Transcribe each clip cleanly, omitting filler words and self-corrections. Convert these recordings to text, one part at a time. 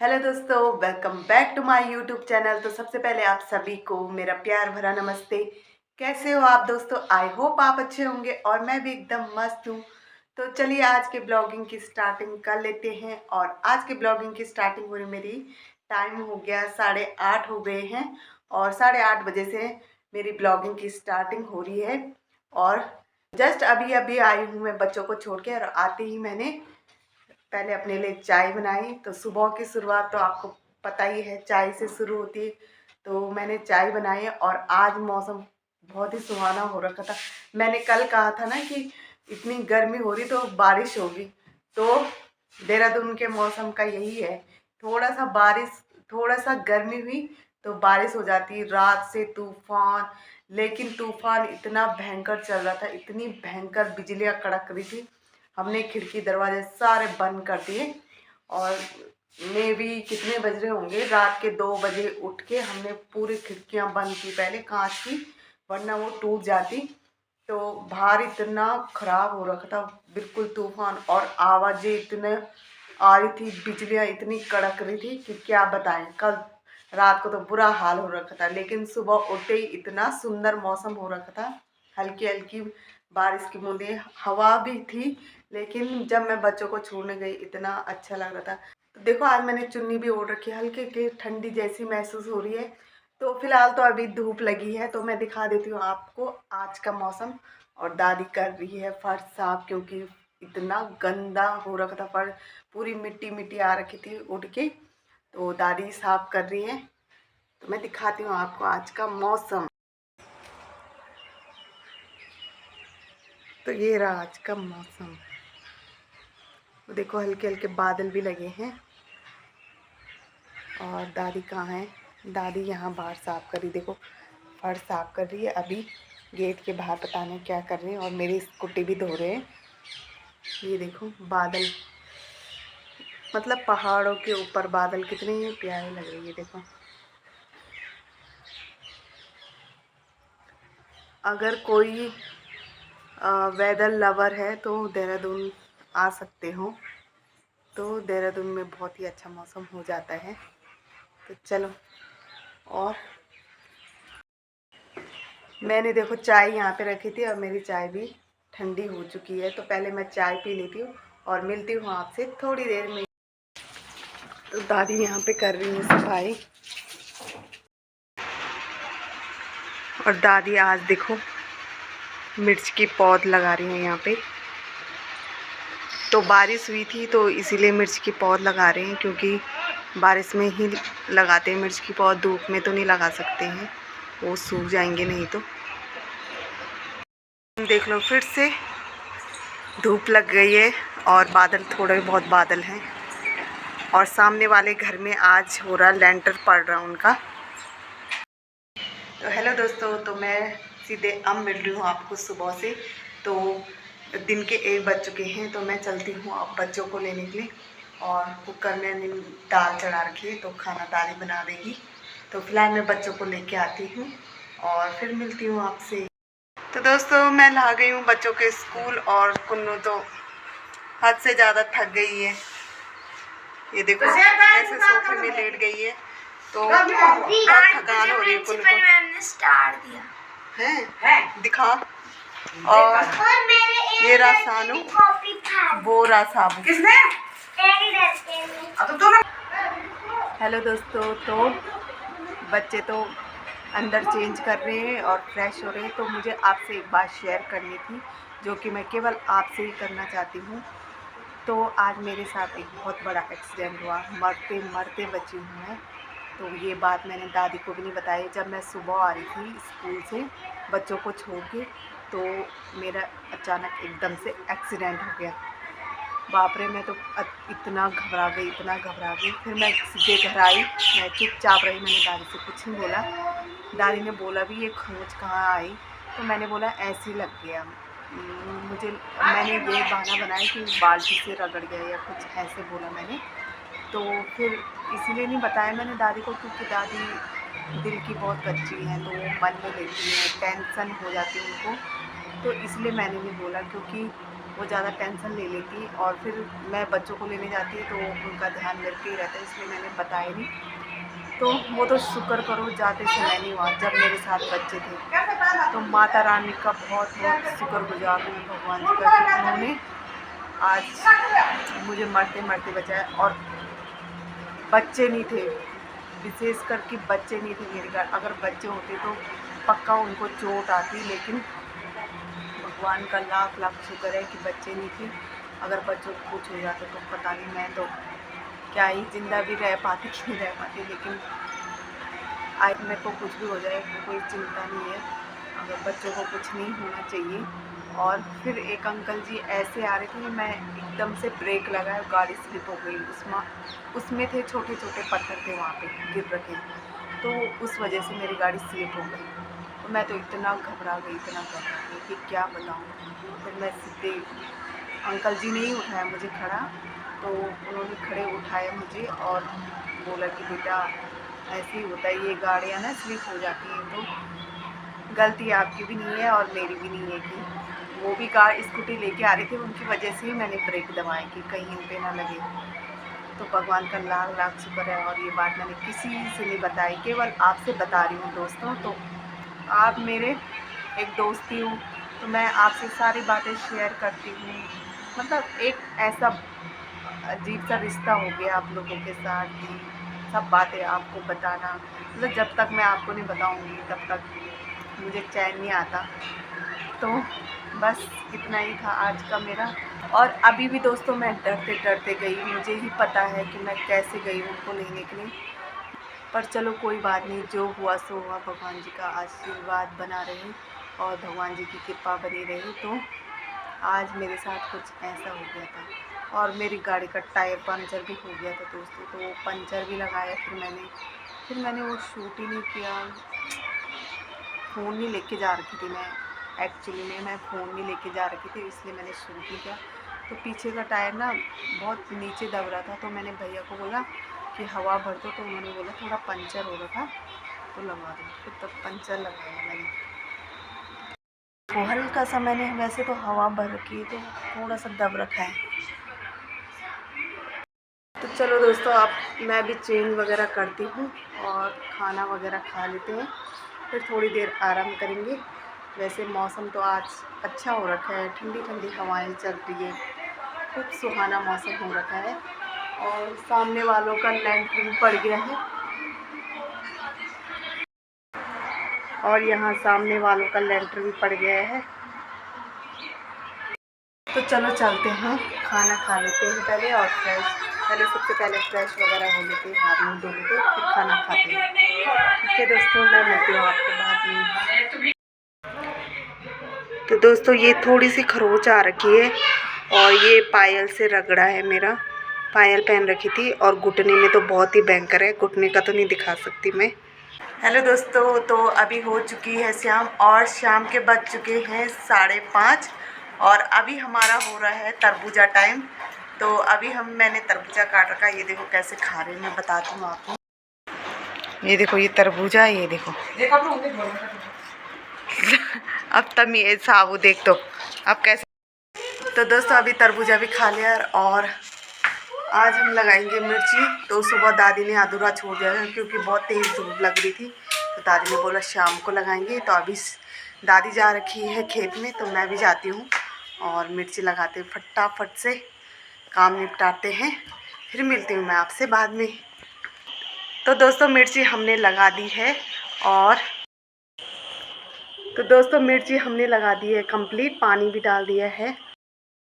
Hello दोस्तों, welcome back to my YouTube channel. तो सबसे पहले आप सभी को मेरा प्यार भरा नमस्ते। कैसे हो आप दोस्तों? आई होप आप अच्छे होंगे और मैं भी एकदम मस्त हूँ। तो चलिए आज के ब्लॉगिंग की स्टार्टिंग कर लेते हैं। और आज के ब्लॉगिंग की स्टार्टिंग हो रही मेरी, टाइम हो गया 8:30 हो गए हैं और 8:30 बजे से मेरी ब्लॉगिंग की स्टार्टिंग हो रही है। और जस्ट अभी अभी आई हूँ मैं बच्चों को छोड़ के, और आते ही मैंने पहले अपने लिए चाय बनाई। तो सुबह की शुरुआत तो आपको पता ही है, चाय से शुरू होती है। तो मैंने चाय बनाई और आज मौसम बहुत ही सुहाना हो रखा था। मैंने कल कहा था ना कि इतनी गर्मी हो रही तो बारिश होगी। तो देहरादून के मौसम का यही है, थोड़ा सा बारिश, थोड़ा सा गर्मी हुई तो बारिश हो जाती। रात से तूफान, लेकिन तूफान इतना भयंकर चल रहा था, इतनी भयंकर बिजलियाँ कड़क रही थी। हमने खिड़की दरवाजे सारे बंद कर दिए और मे भी कितने बज रहे होंगे, रात के 2 बजे उठ के हमने पूरी खिड़कियां बंद की पहले कांच की, वरना वो टूट जाती। तो बाहर इतना खराब हो रखा था, बिल्कुल तूफान, और आवाज़ें इतने आ रही थी, बिजलियां इतनी कड़क रही थी कि क्या बताएं। कल रात को तो बुरा हाल हो रखा था, लेकिन सुबह उठते ही इतना सुंदर मौसम हो रखा था। हल्की हल्की बारिश की बूंदें, हवा भी थी, लेकिन जब मैं बच्चों को छोड़ने गई इतना अच्छा लग रहा था। तो देखो आज मैंने चुन्नी भी ओढ़ रखी है, हल्की हल्की ठंडी जैसी महसूस हो रही है। तो फिलहाल तो अभी धूप लगी है, तो मैं दिखा देती हूँ आपको आज का मौसम। और दादी कर रही है फर्श साफ, क्योंकि इतना गंदा हो रखा था फर्श, पूरी मिट्टी मिट्टी आ रखी थी उड़ के। तो दादी साफ कर रही है। तो मैं दिखाती हूँ आपको आज का मौसम। तो ये रहा आज का मौसम। तो देखो हल्के हल्के बादल भी लगे हैं। और दादी कहाँ है? दादी यहाँ बाहर साफ़ कर रही, देखो फर्श साफ़ कर रही है अभी। गेट के बाहर पता नहीं क्या कर रहे हैं, और मेरी स्कूटी भी धो रहे हैं। ये देखो बादल, मतलब पहाड़ों के ऊपर बादल कितने प्यारे लग रही है। देखो अगर कोई वेदर लवर है तो देहरादून आ सकते हो। तो देहरादून में बहुत ही अच्छा मौसम हो जाता है। तो चलो, और मैंने देखो चाय यहाँ पे रखी थी और मेरी चाय भी ठंडी हो चुकी है। तो पहले मैं चाय पी लेती हूँ और मिलती हूँ आपसे थोड़ी देर में। तो दादी यहाँ पे कर रही है सफाई, और दादी आज देखो मिर्च की पौध लगा रही है यहाँ पे। तो बारिश हुई थी तो इसीलिए मिर्च की पौध लगा रहे हैं, क्योंकि बारिश में ही लगाते हैं मिर्च की पौध, धूप में तो नहीं लगा सकते हैं, वो सूख जाएंगे नहीं तो। देख लो फिर से धूप लग गई है और बादल, थोड़े बहुत बादल हैं। और सामने वाले घर में आज हो रहा, लेंटर पड़ रहा उनका। तो हेलो दोस्तों, तो मैं सीधे अब मिल रही हूँ आपको सुबह से। तो दिन के 1 बज चुके हैं, तो मैं चलती हूँ अब बच्चों को लेने के लिए। और कुकर में दाल चढ़ा रखी है, तो खाना दादी बना देगी। तो फिलहाल मैं बच्चों को लेके आती हूँ और फिर मिलती हूँ आपसे। तो दोस्तों मैं ला गई हूँ बच्चों के स्कूल, और कुन्नू तो हद से ज़्यादा थक गई है। ये देखो कैसे सोफे में लेट गई है। तो बहुत थकान हो रही है कुन्नू को। मैंने स्टार दिया है, दिखा। और ये रहा सानू, वो रहा साबू। किसने? हेलो दोस्तों, तो बच्चे तो अंदर चेंज कर रहे हैं और फ्रेश हो रहे हैं। तो मुझे आपसे एक बात शेयर करनी थी, जो कि मैं केवल आपसे ही करना चाहती हूँ। तो आज मेरे साथ एक बहुत बड़ा एक्सीडेंट हुआ, मरते मरते बची हूँ मैं। तो ये बात मैंने दादी को भी नहीं बताई। जब मैं सुबह आ रही थी स्कूल से बच्चों को छोड़ के, तो मेरा अचानक एकदम से एक्सीडेंट हो गया। बाप रे, मैं तो इतना घबरा गई, इतना घबरा गई। फिर मैं सीधे घर आई, मैं चुपचाप रही, मैंने दादी से कुछ नहीं बोला। दादी ने बोला भी ये खरोंच कहाँ आई? तो मैंने बोला ऐसे ही लग गया मुझे। मैंने ये बहाना बनाया कि बाल्टी से रगड़ गया या कुछ ऐसे बोला मैंने। तो फिर इसीलिए नहीं बताया मैंने दादी को, क्योंकि दादी दिल की बहुत कच्ची है, तो मन में लेती है, टेंशन हो जाती है उनको। तो इसलिए मैंने नहीं बोला, क्योंकि वो ज़्यादा टेंशन ले लेती और फिर मैं बच्चों को लेने जाती तो उनका ध्यान मेरे पे ही रहता है, इसलिए मैंने बताया नहीं। तो वो तो शुक्र करो जाते समय नहीं हुआ, जब मेरे साथ बच्चे थे। तो माता रानी का बहुत बहुत शुक्रगुजार हूँ मैं भगवान जी का कि उन्होंने आज मुझे मरते मरते बचाया। और बच्चे नहीं थे, विशेष करके बच्चे नहीं थे मेरे घर। अगर बच्चे होते तो पक्का उनको चोट आती, लेकिन भगवान का लाख लाख शुक्र है कि बच्चे नहीं थे। अगर बच्चों को कुछ हो जाता तो पता नहीं मैं तो क्या ही ज़िंदा भी रह पाती कि नहीं रह पाती। लेकिन आज मेरे को कुछ भी हो जाए कोई चिंता नहीं है, अगर बच्चों को कुछ नहीं होना चाहिए। और फिर एक अंकल जी ऐसे आ रहे थे, मैं एकदम से ब्रेक लगाया, गाड़ी स्लिप हो गई। उसमें थे छोटे छोटे पत्थर थे वहाँ पे गिर रखे, तो उस वजह से मेरी गाड़ी स्लिप हो गई। तो मैं तो इतना घबरा गई कि क्या बताऊँ। फिर मैं सीधे, अंकल जी ने ही उठाया मुझे खड़ा, तो उन्होंने खड़े उठाया मुझे और बोला कि बेटा ऐसे ही होता है, ये गाड़ियाँ ना स्लिप हो जाती हैं। तो गलती आपकी भी नहीं है और मेरी भी नहीं है कि वो भी कार स्कूटी लेके आ रहे थे, उनकी वजह से ही मैंने ब्रेक दबाए कि कहीं इन पे ना लगे। तो भगवान का लाख लाख शुक्र है। और ये बात मैंने किसी से नहीं बताई, केवल आपसे बता रही हूँ दोस्तों। तो आप मेरे एक दोस्ती हो, तो मैं आपसे सारी बातें शेयर करती हूँ। मतलब एक ऐसा अजीब सा रिश्ता हो गया आप लोगों के साथ कि सब बातें आपको बताना, मतलब जब तक मैं आपको नहीं बताऊँगी तब तक मुझे चैन नहीं आता। तो बस इतना ही था आज का मेरा। और अभी भी दोस्तों मैं डरते डरते गई, मुझे ही पता है कि मैं कैसे गई उनको लेने के लिए। पर चलो कोई बात नहीं, जो हुआ सो हुआ। भगवान जी का आशीर्वाद बना रहे और भगवान जी की कृपा बनी रही। तो आज मेरे साथ कुछ ऐसा हो गया था। और मेरी गाड़ी का टायर पंचर भी हो गया था दोस्तों, तो वो पंचर भी लगाया। फिर मैंने वो शूट ही नहीं किया। फ़ोन नहीं लेके जा रखी थी मैं, एक्चुअली में मैं फ़ोन नहीं लेके जा रखी थी, इसलिए मैंने शूट नहीं किया। तो पीछे का टायर ना बहुत नीचे दब रहा था, तो मैंने भैया को बोला कि हवा भर दो, तो उन्होंने बोला थोड़ा पंचर हो रहा था तो लगा दो। फिर तब पंचर लगाया मैंने। वो हल्का सा मैंने, वैसे तो हवा भर रखी है तो थोड़ा सा दब रखा है। तो चलो दोस्तों, अब मैं भी चेंज वगैरह करती हूँ और खाना वगैरह खा लेते हैं, फिर थोड़ी देर आराम करेंगे। वैसे मौसम तो आज अच्छा हो रखा है, ठंडी ठंडी हवाएं चल रही है, खूब सुहाना मौसम हो रखा है। और सामने वालों का लेंटर भी पड़ गया है, और यहाँ सामने वालों का लेंटर भी पड़ गया है। तो चलो चलते हैं, खाना खा लेते हैं पहले, और सबसे पहले फ्रेश वगैरह हो लेते हैं, हाथ मुँह धो लेते हैं, फिर खाना खाते हैं। ठीक है दोस्तों, मैं मिलती हूँ आपको बाद में। तो दोस्तों ये थोड़ी सी खरोच आ रखी है और ये पायल से रगड़ा है मेरा। पायल पहन रखी थी और घुटने में तो बहुत ही भयंकर है, घुटने का तो नहीं दिखा सकती मैं। हेलो दोस्तों, तो अभी हो चुकी है शाम, और शाम के बज चुके हैं 5:30, और अभी हमारा हो रहा है तरबूजा टाइम। तो अभी मैंने तरबूजा काट रखा है, ये देखो कैसे खा रहे हैं, मैं बताती हूँ आपको। ये देखो ये तरबूजा, ये देखो अब तब ये साबू देख तो अब कैसे। तो दोस्तों अभी तरबूजा भी खा लिया, और आज हम लगाएंगे मिर्ची। तो सुबह दादी ने अधूरा छोड़ दिया क्योंकि बहुत तेज़ धूप लग रही थी, तो दादी ने बोला शाम को लगाएंगे। तो अभी दादी जा रखी है खेत में, तो मैं भी जाती हूँ और मिर्ची लगाते हैं, फटाफट से काम निपटाते हैं, फिर मिलती हूँ मैं आपसे बाद में। तो दोस्तों मिर्ची हमने लगा दी है, और तो दोस्तों मिर्ची हमने लगा दी है कंप्लीट, पानी भी डाल दिया है।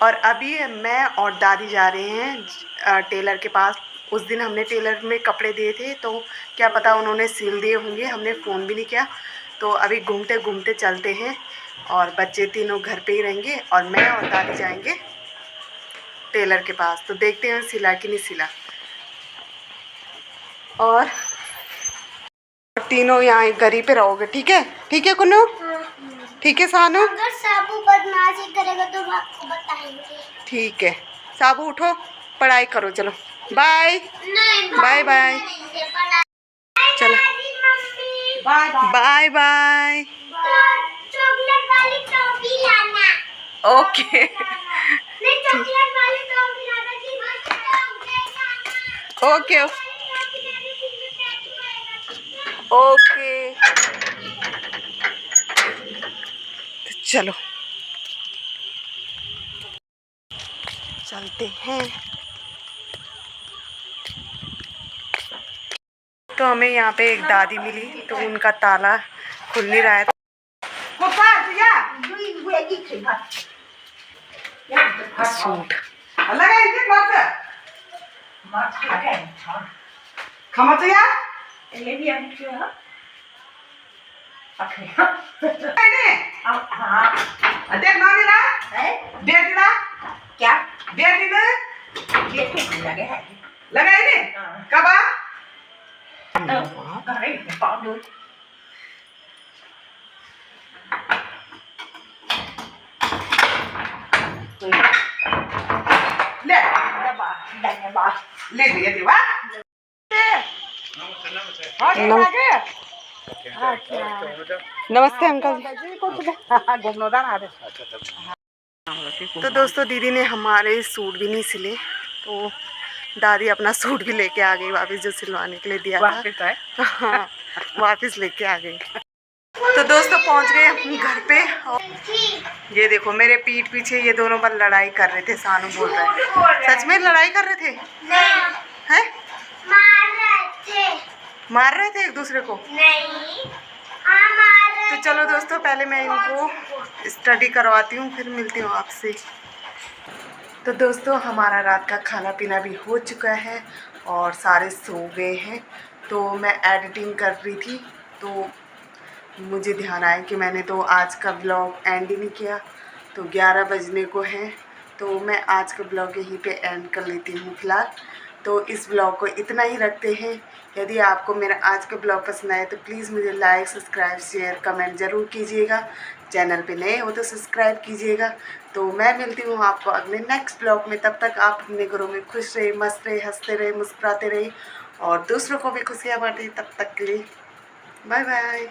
और अभी मैं और दादी जा रहे हैं टेलर के पास। उस दिन हमने टेलर में कपड़े दिए थे, तो क्या पता उन्होंने सिल दिए होंगे, हमने फ़ोन भी नहीं किया। तो अभी घूमते घूमते चलते हैं, और बच्चे तीनों घर पे ही रहेंगे, और मैं और दादी जाएंगे टेलर के पास। तो देखते हैं सिला कि नहीं सिला। और तीनों यहाँ घर ही पे रहोगे, ठीक है? ठीक है कुन्नू, ठीक है सानू, अगर साबू बदमाशी करेगा तो आपको बताएंगे। ठीक है साबू, उठो पढ़ाई करो, चलो बाय बाय बाय, चलो बाय बाय, चॉकलेट वाली टॉफी लाना। ओके ओके ओके चलो चलते हैं। तो हमें यहाँ पे एक दादी मिली, तो उनका ताला खुल नहीं रहा है। सूट क्या लगाई ने कब bỏ được ले đành bỏ ले दिया देवा नमस्ते अंकल जी। तो दोस्तों दीदी ने हमारे सूट भी नहीं सिले, तो दादी अपना सूट भी लेके आ गई वापस, जो सिलवाने के लिए दिया था। हाँ, वापस लेके आ गई। तो दोस्तों पहुंच गए अपने घर पे। और ये देखो मेरे पीठ पीछे ये दोनों बार लड़ाई कर रहे थे। सानू बोल रहा है सच में लड़ाई कर रहे थे? हैं? मार रहे थे एक दूसरे को? नहीं तो चलो दोस्तों पहले मैं इनको स्टडी करवाती हूँ, फिर मिलती हूँ आपसे। तो दोस्तों हमारा रात का खाना पीना भी हो चुका है और सारे सो गए हैं। तो मैं एडिटिंग कर रही थी, तो मुझे ध्यान आया कि मैंने तो आज का ब्लॉग एंड ही नहीं किया। तो 11 बजने को है, तो मैं आज का ब्लॉग यहीं पे एंड कर लेती हूँ फ़िलहाल। तो इस ब्लॉग को इतना ही रखते हैं। यदि आपको मेरा आज का ब्लॉग पसंद आए तो प्लीज़ मुझे लाइक, सब्सक्राइब, शेयर, कमेंट ज़रूर कीजिएगा। चैनल पे नए हो तो सब्सक्राइब कीजिएगा। तो मैं मिलती हूँ आपको अगले नेक्स्ट ब्लॉग में। तब तक आप अपने घरों में खुश रहे, मस्त रहे, हंसते रहे, मुस्कुराते रहे और दूसरों को भी खुशियाँ बांटें। तब तक के लिए बाय बाय।